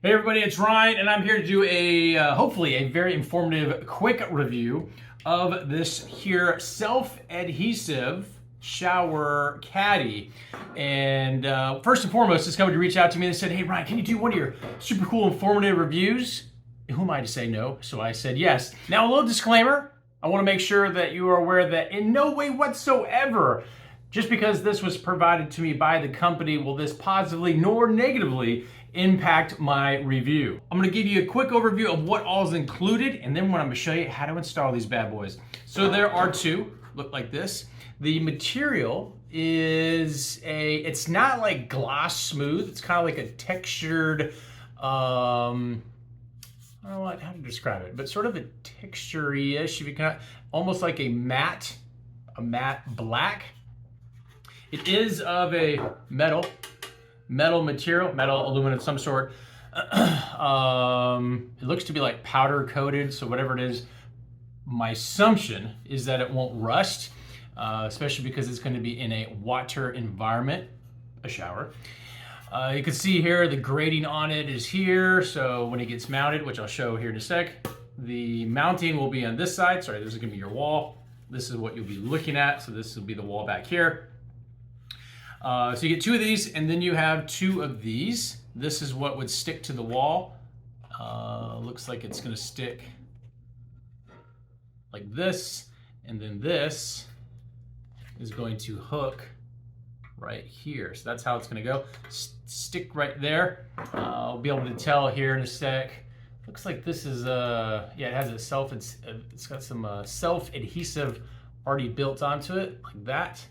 Hey everybody, it's Ryan, and I'm here to do a hopefully a very informative, quick review of this here self-adhesive shower caddy. And first and foremost, this company reached out to me and said, "Hey Ryan, can you do one of your super cool, informative reviews?" Who am I to say no? So I said yes. Now a little disclaimer: I want to make sure that you are aware that in no way whatsoever, just because this was provided to me by the company, will this positively nor negatively impact my review. I'm gonna give you a quick overview of what all is included, and then I'm gonna show you how to install these bad boys. So there are two, look like this. The material is it's not like gloss smooth, it's kind of like a textured, I don't know how to describe it, but sort of a texture-ish, if you can, almost like a matte black. It is of a metal material, metal, aluminum of some sort. It looks to be like powder coated, so whatever it is, my assumption is that it won't rust, especially because it's going to be in a water environment, a shower. You can see here the grating on it is here, so when it gets mounted, which I'll show here in a sec, the mounting will be on this side. Sorry, this is going to be your wall. This is what you'll be looking at, so this will be the wall back here. So you get two of these, and then you have two of these. This is what would stick to the wall. Looks like it's gonna stick like this, and then this is going to hook right here. So that's how it's gonna go. Stick right there. I'll be able to tell here in a sec. Looks like this is, yeah, it has it's got some self-adhesive already built onto it, like that.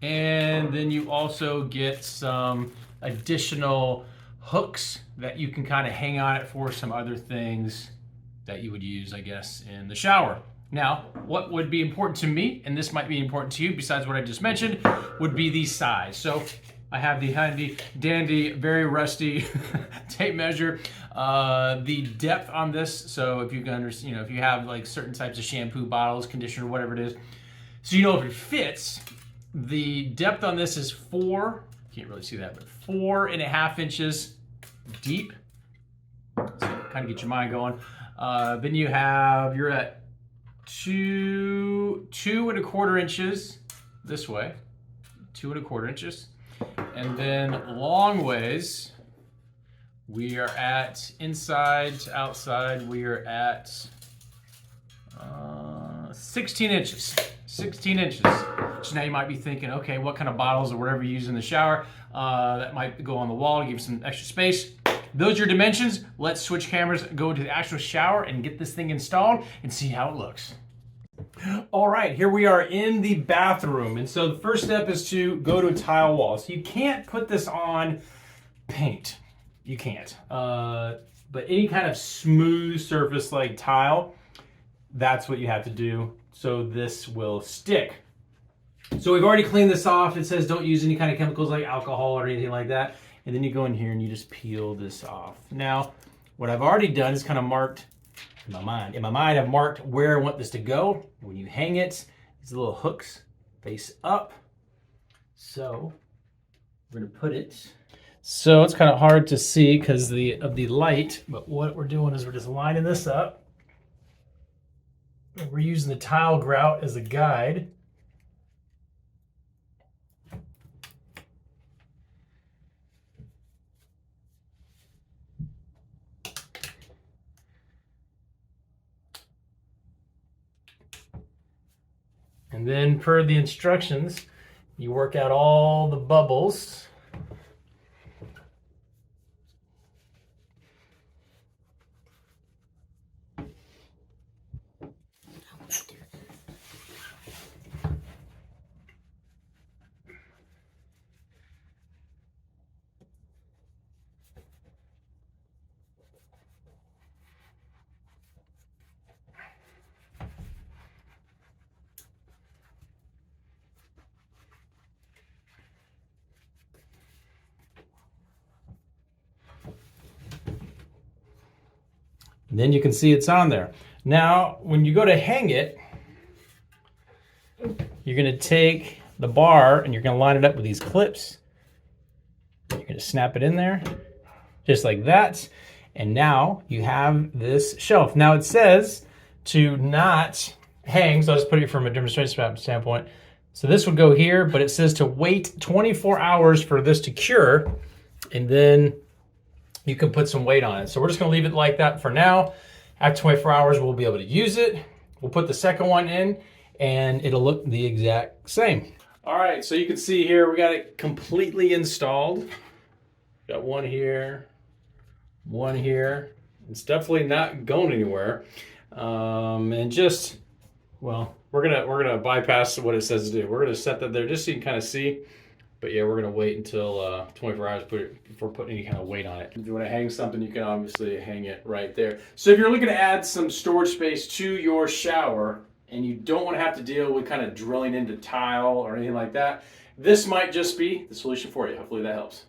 And then you also get some additional hooks that you can kind of hang on it for some other things that you would use, I guess, in the shower. Now, what would be important to me, and this might be important to you besides what I just mentioned, would be the size. So I have the handy dandy, very rusty tape measure. The depth on this, so if you can understand, if you have like certain types of shampoo bottles, conditioner, whatever it is, so you know if it fits. The depth on this is can't really see that, but 4.5 inches deep. So kind of get your mind going. Then you're at 2.25 inches this way, 2.25 inches. And then long ways, we are at inside to outside, we are at 16 inches. 16 inches. So now you might be thinking, okay, what kind of bottles or whatever you use in the shower that might go on the wall to give you some extra space. Those are your dimensions. Let's switch cameras, go into the actual shower and get this thing installed and see how it looks. All right, here we are in the bathroom. And so the first step is to go to a tile wall. So you can't put this on paint. You can't. But any kind of smooth surface like tile, that's what you have to do. So this will stick. So we've already cleaned this off. It says don't use any kind of chemicals like alcohol or anything like that. And then you go in here and you just peel this off. Now, what I've already done is kind of marked in my mind. In my mind, I've marked where I want this to go. When you hang it, these little hooks face up. So we're gonna put it. So it's kind of hard to see because of the light, but what we're doing is we're just lining this up. We're using the tile grout as a guide. And then per the instructions, you work out all the bubbles. And then you can see it's on there. Now, when you go to hang it, you're gonna take the bar and you're gonna line it up with these clips. You're gonna snap it in there. just like that. And now you have this shelf. Now it says to not hang, so I'll just put it from a demonstration standpoint. So this would go here, but it says to wait 24 hours for this to cure, and then you can put some weight on it. So we're just gonna leave it like that for now. After 24 hours, we'll be able to use it. We'll put the second one in, and it'll look the exact same. All right, so you can see here, we got it completely installed. Got one here, one here. It's definitely not going anywhere. And just, well, we're gonna bypass what it says to do. We're gonna set that there just so you can kind of see. But yeah, we're gonna wait until 24 hours before putting any kind of weight on it. If you want to hang something, you can obviously hang it right there. So if you're looking to add some storage space to your shower and you don't want to have to deal with kind of drilling into tile or anything like that, this might just be the solution for you. Hopefully that helps.